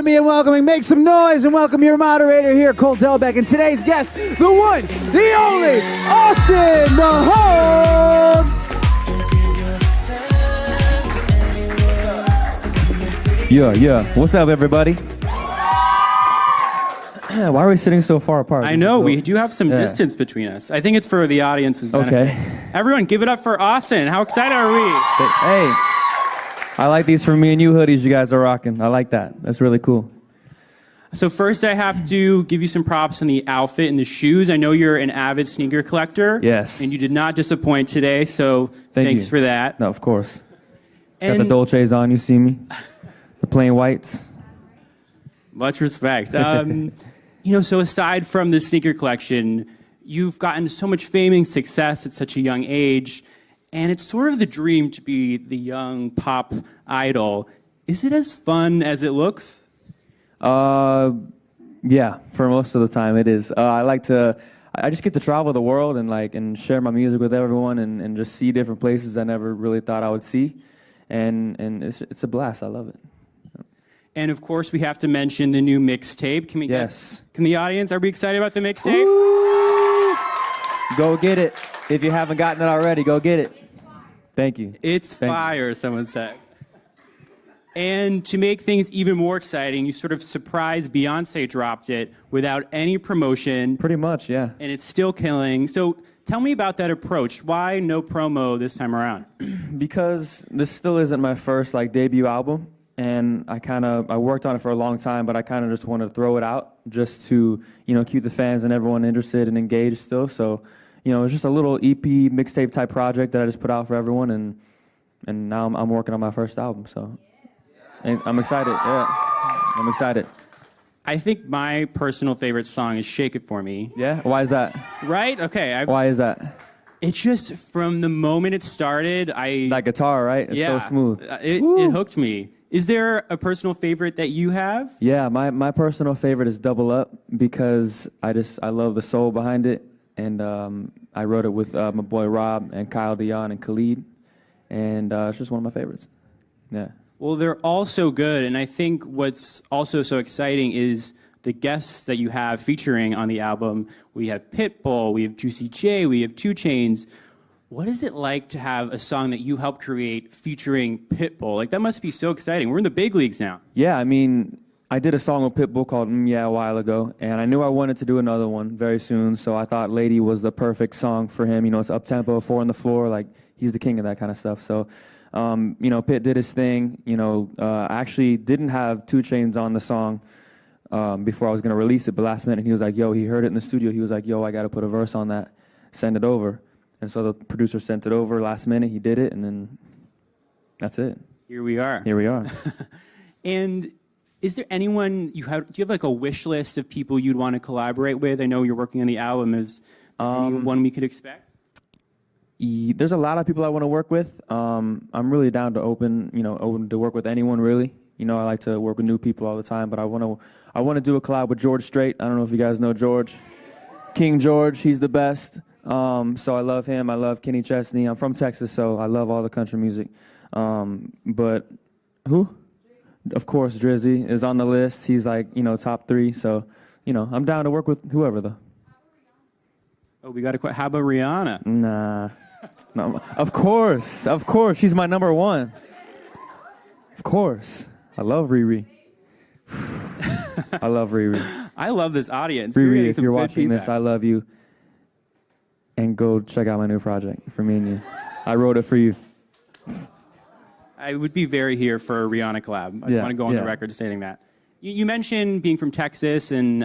Me and welcoming, make some noise and welcome your moderator here, Cole Delbeck, and today's guest, the one, the only, Austin Mahone. Yeah. What's up, everybody? Why are we sitting so far apart? I know, we do have some distance between us. I think it's for the audience's benefit. Okay. Everyone, give it up for Austin. How excited are we? Hey, I like these for me and you hoodies you guys are rocking. I like that. That's really cool. So first I have to give you some props on the outfit and the shoes. I know you're an avid sneaker collector. Yes. And you did not disappoint today, so thanks for that. No, of course. And got the Dolces on, you see me? The plain whites. Much respect. So aside from the sneaker collection, you've gotten so much fame and success at such a young age, and it's sort of the dream to be the young pop idol. Is it as fun as it looks? Yeah, for most of the time it is. I just get to travel the world and share my music with everyone and just see different places I never really thought I would see. And it's a blast. I love it. And of course, we have to mention the new mixtape. Can the audience, are we excited about the mixtape? Go get it. If you haven't gotten it already, go get it. Thank you. It's fire, someone said. And to make things even more exciting, you sort of surprised Beyonce dropped it without any promotion. Pretty much, yeah. And it's still killing. So tell me about that approach. Why no promo this time around? Because this still isn't my first debut album. And I worked on it for a long time, but I kind of just wanted to throw it out just to, keep the fans and everyone interested and engaged still. So, it's just a little EP mixtape type project that I just put out for everyone. And now I'm working on my first album. So and I'm excited. Yeah, I'm excited. I think my personal favorite song is Shake It For Me. Yeah? Why is that? Right? Okay. Why is that? It's just from the moment it started, That guitar, right? It's so smooth. It hooked me. Is there a personal favorite that you have? Yeah, my personal favorite is Double Up because I love the soul behind it. And I wrote it with my boy Rob and Kyle Dion and Khalid. And it's just one of my favorites. Yeah. Well, they're all so good. And I think what's also so exciting is the guests that you have featuring on the album. We have Pitbull, we have Juicy J, we have 2 Chainz. What is it like to have a song that you helped create featuring Pitbull? That must be so exciting. We're in the big leagues now. Yeah, I mean, I did a song with Pitbull called Yeah a while ago, and I knew I wanted to do another one very soon, so I thought Lady was the perfect song for him. It's up-tempo, 4 on the floor, he's the king of that kind of stuff. So, Pitt did his thing. I actually didn't have 2 Chainz on the song before I was going to release it, but last minute he was like, yo, he heard it in the studio. He was like, yo, I got to put a verse on that. Send it over. And so the producer sent it over last minute. He did it, and then that's it. Here we are. Here we are. And is there anyone do you have a wish list of people you'd want to collaborate with? I know you're working on the album. Is anyone we could expect? There's a lot of people I want to work with. I'm really down to open to work with anyone really. I like to work with new people all the time, but I want to do a collab with George Strait. I don't know if you guys know George. King George, he's the best. So I love him. I love Kenny Chesney. I'm from Texas, so I love all the country music. But who? Of course, Drizzy is on the list. He's top 3. So, I'm down to work with whoever though. Oh, we got to how about Rihanna? Nah. No, of course. She's my number 1. Of course. I love Riri. I love Riri. I love this audience. Riri, if you're watching this, I love you. And go check out my new project for me and you. I wrote it for you. I would be very here for a Rihanna collab. I just want to go on the record stating that. You mentioned being from Texas and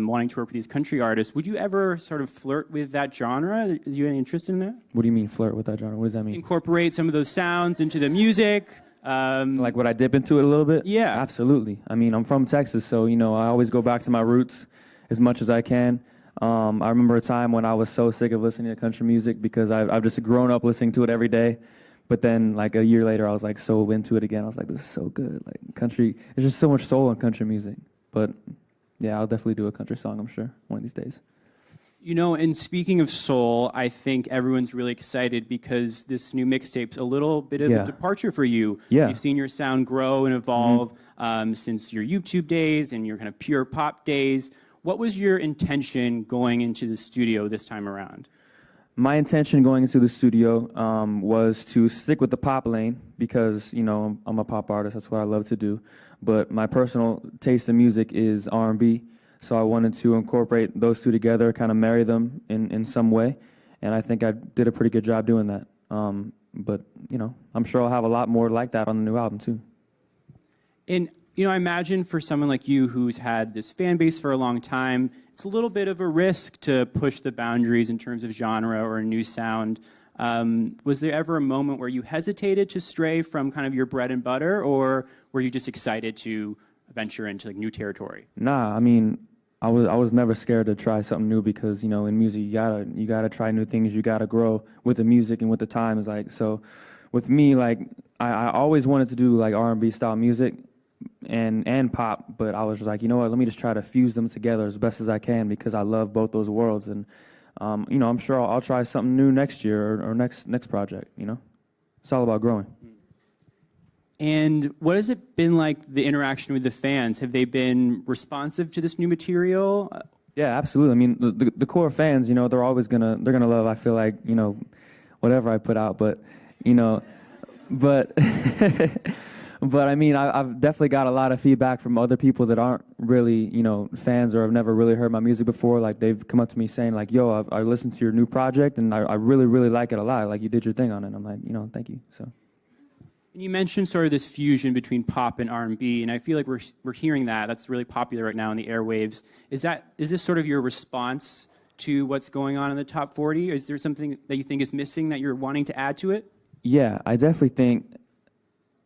wanting to work with these country artists. Would you ever sort of flirt with that genre? Is you any interest in that? What do you mean flirt with that genre? What does that mean? Incorporate some of those sounds into the music. Would I dip into it a little bit? Yeah. Absolutely. I mean, I'm from Texas, so, I always go back to my roots as much as I can. I remember a time when I was so sick of listening to country music because I've just grown up listening to it every day. But then, a year later, I was, so into it again. I was like, this is so good. Country, there's just so much soul in country music. But, yeah, I'll definitely do a country song, I'm sure, one of these days. And speaking of soul, I think everyone's really excited because this new mixtape's a little bit of a departure for you. Yeah. You've seen your sound grow and evolve. since your YouTube days and your kind of pure pop days. What was your intention going into the studio this time around? My intention going into the studio was to stick with the pop lane because, you know, I'm a pop artist. That's what I love to do. But my personal taste in music is R&B. So I wanted to incorporate those two together, kind of marry them in some way. And I think I did a pretty good job doing that. But, you know, I'm sure I'll have a lot more like that on the new album, too. And, you know, I imagine for someone like you who's had this fan base for a long time, it's a little bit of a risk to push the boundaries in terms of genre or a new sound. Was there ever a moment where you hesitated to stray from kind of your bread and butter, or were you just excited to venture into like new territory? Nah, I mean, I was never scared to try something new because, you know, in music you gotta try new things. You gotta grow with the music and with the times. Like, so with me, like I always wanted to do like R&B style music and pop, but I was just like, you know what, let me just try to fuse them together as best as I can because I love both those worlds. And you know, I'm sure I'll try something new next year or next project. You know, it's all about growing. And what has it been like, the interaction with the fans? Have they been responsive to this new material? Yeah, absolutely. I mean, the core fans, you know, they're gonna love. I feel like, you know, whatever I put out, but you know, but but I mean, I've definitely got a lot of feedback from other people that aren't really, you know, fans or have never really heard my music before. Like they've come up to me saying like, "Yo, I listened to your new project and I really really like it a lot. Like you did your thing on it." And I'm like, you know, thank you. So. And you mentioned sort of this fusion between pop and R&B, and I feel like we're hearing that. That's really popular right now in the airwaves. Is this sort of your response to what's going on in the top 40? Is there something that you think is missing that you're wanting to add to it? Yeah, I definitely think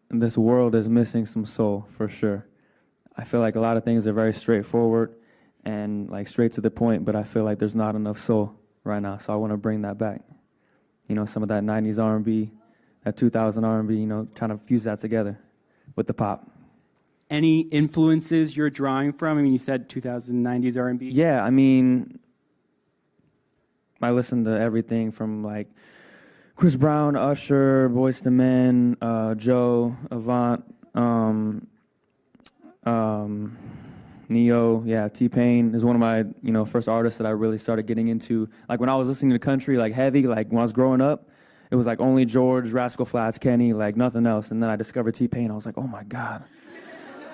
this world is missing some soul for sure. I feel like a lot of things are very straightforward and like straight to the point, but I feel like there's not enough soul right now. So I want to bring that back. You know, some of that 90s R&B, that 2000 R&B, you know, trying to fuse that together with the pop. Any influences you're drawing from? I mean, you said 2090s R&B. Yeah, I mean, I listen to everything from like Chris Brown, Usher, Boyz II Men, Joe, Avant, Neo. Yeah, T-Pain is one of my, you know, first artists that I really started getting into. Like when I was listening to country, like heavy, like when I was growing up, it was like only George, Rascal Flatts, Kenny, like nothing else. And then I discovered T-Pain. I was like, oh my God.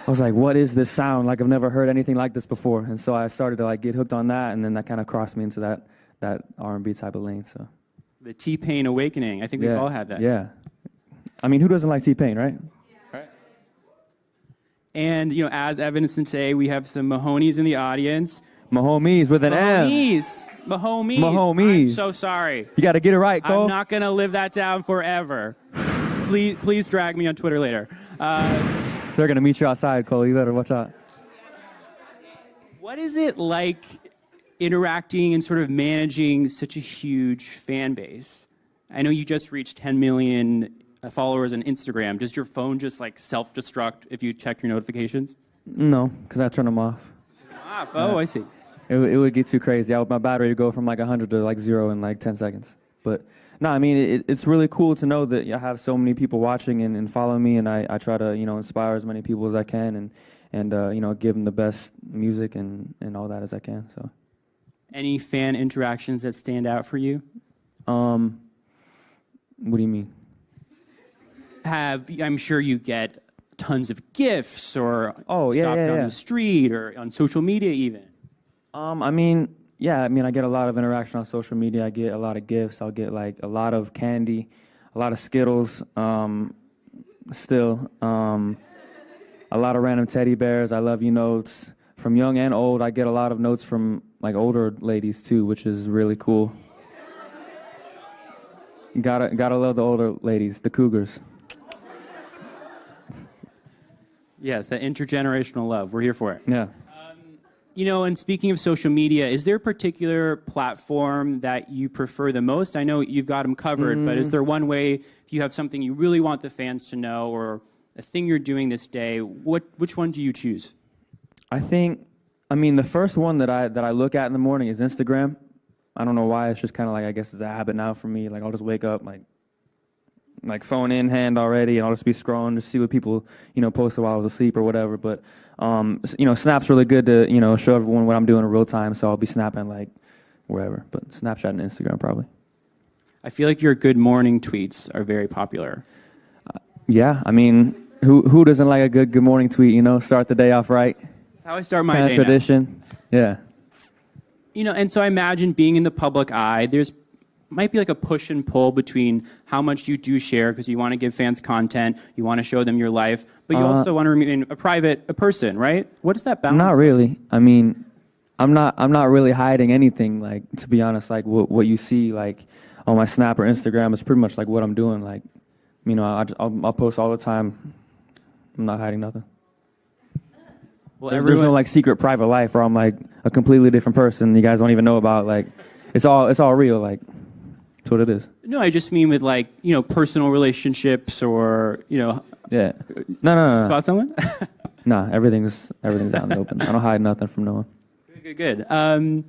I was like, what is this sound? Like I've never heard anything like this before. And so I started to like get hooked on that, and then that kind of crossed me into that R&B type of lane. So the T-Pain awakening. I think we've all had that. Yeah. I mean, who doesn't like T-Pain, right? Yeah. Right. And, you know, as evidence today, we have some Mahones in the audience. Mahomes with an M. Mahomes. Mahomes. I'm so sorry. You got to get it right, Cole. I'm not going to live that down forever. Please drag me on Twitter later. They're going to meet you outside, Cole. You better watch out. What is it like interacting and sort of managing such a huge fan base? I know you just reached 10 million followers on Instagram. Does your phone just like self-destruct if you check your notifications? No, because I turn them off. Oh, I see. It would get too crazy. My battery would go from like 100 to like 0 in like 10 seconds. But no, I mean, it's really cool to know that I have so many people watching and following me, and I try to, you know, inspire as many people as I can and you know, give them the best music and all that as I can. So, any fan interactions that stand out for you? What do you mean? I'm sure you get tons of gifts or stop down the street or on social media even. I mean, I get a lot of interaction on social media. I get a lot of gifts. I'll get like a lot of candy, a lot of Skittles, still, a lot of random teddy bears. I love you notes from young and old. I get a lot of notes from like older ladies too, which is really cool. Gotta love the older ladies, the cougars. Yes, that intergenerational love. We're here for it. Yeah. You know, and speaking of social media, is there a particular platform that you prefer the most? I know you've got them covered, but is there one way, if you have something you really want the fans to know or a thing you're doing this day, which one do you choose? I mean, the first one that I look at in the morning is Instagram. I don't know why. It's just kind of like, I guess it's a habit now for me. Like, I'll just wake up, like, like phone in hand already, and I'll just be scrolling to see what people, posted while I was asleep or whatever. But, Snap's really good to, show everyone what I'm doing in real time. So I'll be snapping like wherever, but Snapchat and Instagram probably. I feel like your good morning tweets are very popular. Yeah, I mean, who doesn't like a good morning tweet? Start the day off right. That's how I start my Kind day of tradition. Yeah. And so I imagine being in the public eye, there's might be like a push and pull between how much you do share because you want to give fans content, you want to show them your life, but you also want to remain a person, right? What is that balance? Not really. I mean, I'm not really hiding anything. Like, to be honest, like what you see like on my Snap or Instagram is pretty much like what I'm doing. Like, I'll post all the time. I'm not hiding nothing. Well, there's no like secret private life where I'm like a completely different person you guys don't even know about. Like, it's all real. Like, that's what it is. No, I just mean with like personal relationships or Yeah. No. About someone. Nah, everything's out in the open. I don't hide nothing from no one. Good. And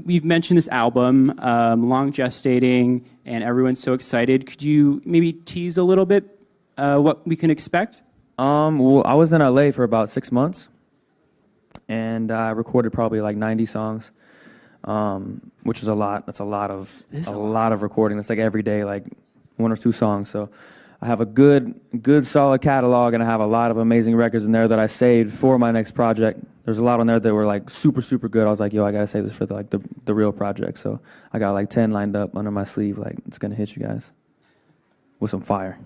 we've mentioned this album, long gestating, and everyone's so excited. Could you maybe tease a little bit what we can expect? Well, I was in LA for about 6 months, and I recorded probably like 90 songs, which is a lot. That's a lot of recording. That's like every day, like 1 or 2 songs. So I have a good solid catalog, and I have a lot of amazing records in there that I saved for my next project. There's a lot on there that were like super good. I was like, yo, I gotta save this for the real project. So I got like 10 lined up under my sleeve. Like, it's gonna hit you guys with some fire.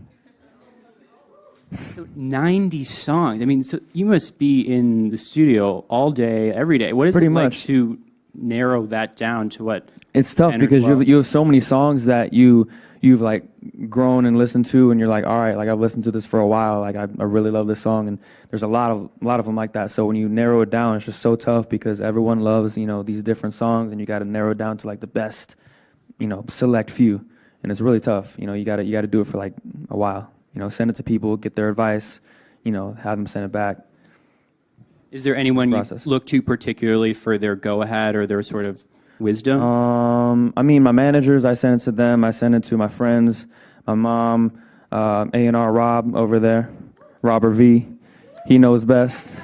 So 90 songs. I mean, so you must be in the studio all day, every day. What is Pretty it like much. to narrow that down to what? It's tough 10 or because 12? you have so many songs that you've like grown and listened to, and you're like, all right, like I've listened to this for a while. Like I really love this song, and there's a lot of them like that. So when you narrow it down, it's just so tough because everyone loves these different songs, and you got to narrow it down to like the best, select few, and it's really tough. You got to do it for like a while. Send it to people, get their advice, have them send it back. Is there anyone you Process. look to particularly for their go-ahead or their sort of wisdom? I mean, my managers, I send it to them. I send it to my friends, my mom, A&R Rob over there, Robert V. He knows best.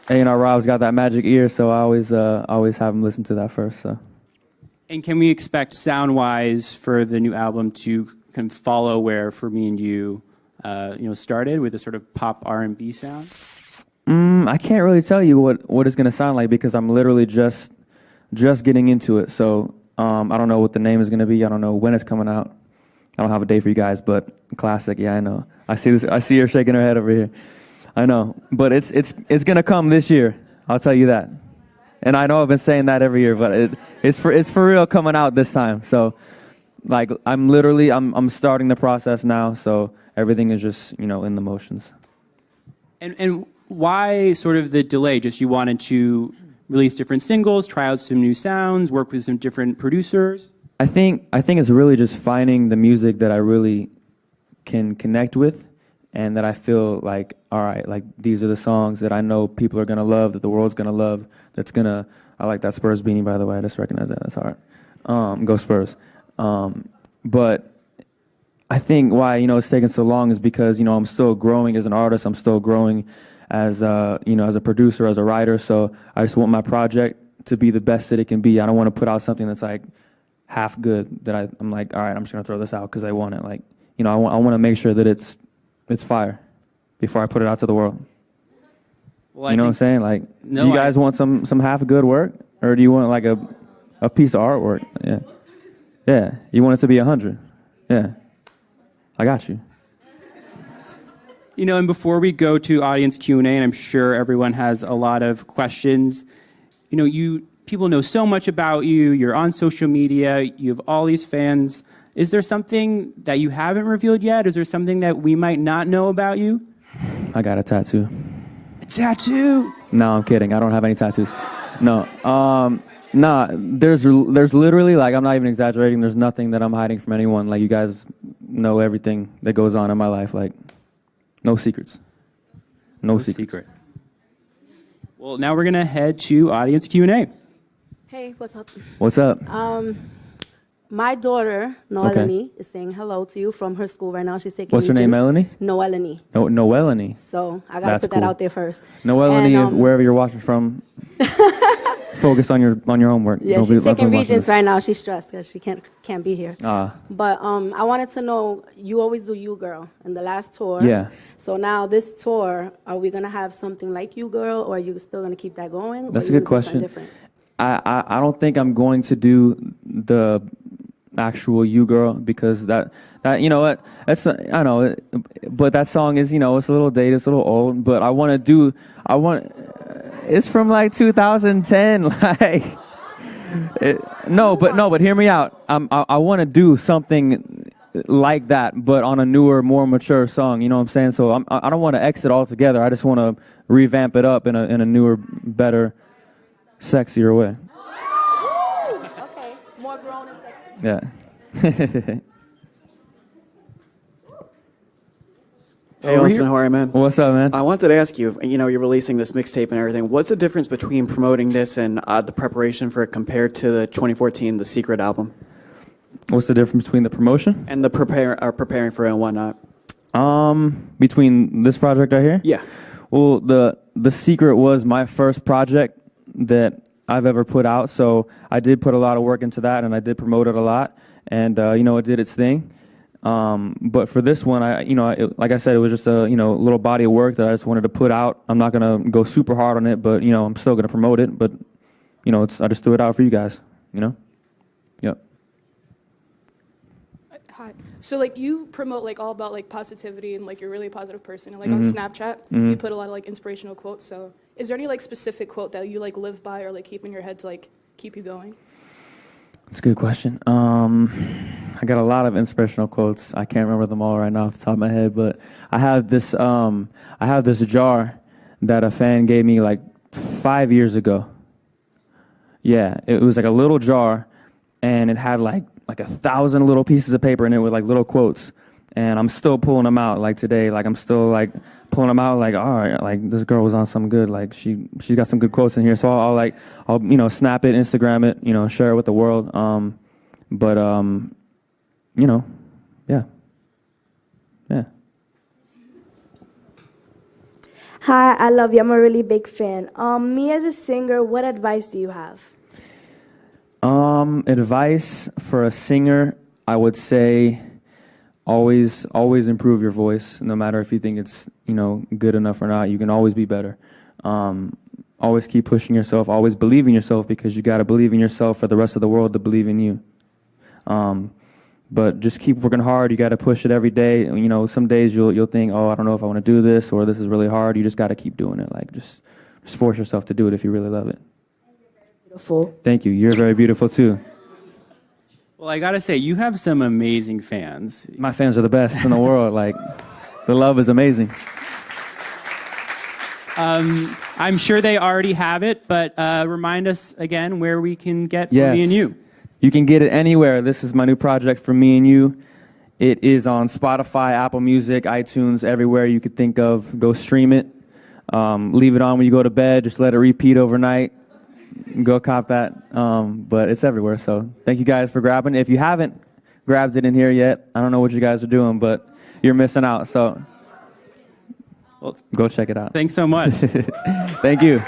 A&R Rob's got that magic ear, so I always have him listen to that first. So. And can we expect sound-wise for the new album to kind of follow where For Me and You, started with a sort of pop R&B sound? I can't really tell you what it's gonna sound like because I'm literally just getting into it. So I don't know what the name is gonna be. I don't know when it's coming out. I don't have a date for you guys, but classic. Yeah, I know. I see this. I see her shaking her head over here. I know, but it's gonna come this year. I'll tell you that. And I know I've been saying that every year, but it's for real coming out this time. So, like, I'm starting the process now. So everything is just in the motions. And why sort of the delay? Just you wanted to release different singles, try out some new sounds, work with some different producers? I think it's really just finding the music that I really can connect with, and that I feel like, all right, like these are the songs that I know people are gonna love, that the world's gonna love. I like that Spurs beanie, by the way. I just recognize that. That's hard. Go Spurs. But I think why it's taking so long is because I'm still growing as an artist. I'm still growing as as a producer, as a writer. So I just want my project to be the best that it can be. I don't want to put out something that's like half good that I'm like, all right, I'm just gonna throw this out because I want it. Like I want to make sure that it's fire before I put it out to the world. Well, you know what I'm saying? Like, no, do you guys want some half good work, or do you want like a piece of artwork? Yeah. You want it to be 100? Yeah. I got you. And before we go to audience Q&A, and I'm sure everyone has a lot of questions, people know so much about you. You're on social media. You have all these fans. Is there something that you haven't revealed yet? Is there something that we might not know about you? I got a tattoo. A tattoo? No, I'm kidding. I don't have any tattoos. No. Nah, there's literally, like, I'm not even exaggerating. There's nothing that I'm hiding from anyone. Like, you guys know everything that goes on in my life. Like, no secrets. No secrets. Well, now we're going to head to audience Q&A. Hey, what's up? What's up? my daughter, Noelani, is saying hello to you from her school right now. She's taking What's her name, Melanie? Noelani. Noelani. So I got to put that out there first. Noelani, And, wherever you're watching from, focus on your homework. Yeah, she's taking Regents right now. She's stressed because she can't be here. But I wanted to know, you always do You Girl in the last tour. Yeah. So now this tour, are we going to have something like You Girl, or are you still going to keep that going? That's a good question. I don't think I'm going to do the actual You Girl, because that you know what, that's, I know, but that song is, you know, it's a little dated, it's a little old, but it's from like 2010, like but hear me out. I want to do something like that, but on a newer, more mature song, you know what I'm saying? So I don't want to exit altogether. I just want to revamp it up in a newer, better, sexier way. Okay, more grown and sexy. Yeah. Hey, Austin, how are you, man? What's up, man? I wanted to ask you, you know, you're releasing this mixtape and everything. What's the difference between promoting this and the preparation for it compared to the 2014 The Secret album? What's the difference between the promotion and the preparing for it and whatnot? Between this project right here? Yeah. Well, the Secret was my first project that I've ever put out, so I did put a lot of work into that, and I did promote it a lot, and you know, it did its thing. But for this one, like I said, it was just a little body of work that I just wanted to put out. I'm not gonna go super hard on it, but I'm still gonna promote it. But I just threw it out for you guys. Yep. Hi. So like you promote like all about like positivity and like you're really a positive person, and like on Snapchat you put a lot of like inspirational quotes. So is there any like specific quote that you like live by or like keep in your head to like keep you going? That's a good question. I got a lot of inspirational quotes. I can't remember them all right now off the top of my head, but I have this jar that a fan gave me like 5 years ago. Yeah, it was like a little jar, and it had like 1,000 little pieces of paper in it with like little quotes. And I'm still pulling them out like today. Like I'm still like pulling them out. Like, all right, like this girl was on some good. Like she's got some good quotes in here. So I'll snap it, Instagram it, share it with the world. Yeah. Hi, I love you. I'm a really big fan. Me as a singer, what advice do you have? Advice for a singer, I would say always improve your voice. No matter if you think it's, good enough or not, you can always be better. Always keep pushing yourself, always believe in yourself, because you got to believe in yourself for the rest of the world to believe in you. But just keep working hard. You got to push it every day. Some days you'll think, oh, I don't know if I want to do this, or this is really hard. You just got to keep doing it. Like just force yourself to do it if you really love it. Beautiful. Thank you. You're very beautiful too. Well, I gotta say, you have some amazing fans. My fans are the best in the world. Like, the love is amazing. I'm sure they already have it, but remind us again where we can get For Me and You. You can get it anywhere. This is my new project, For Me and You. It is on Spotify, Apple Music, iTunes, everywhere you could think of. Go stream it. Leave it on when you go to bed. Just let it repeat overnight. Go cop that. But it's everywhere. So thank you guys for grabbing it. If you haven't grabbed it in here yet, I don't know what you guys are doing, but you're missing out. So go check it out. Thanks so much. Thank you.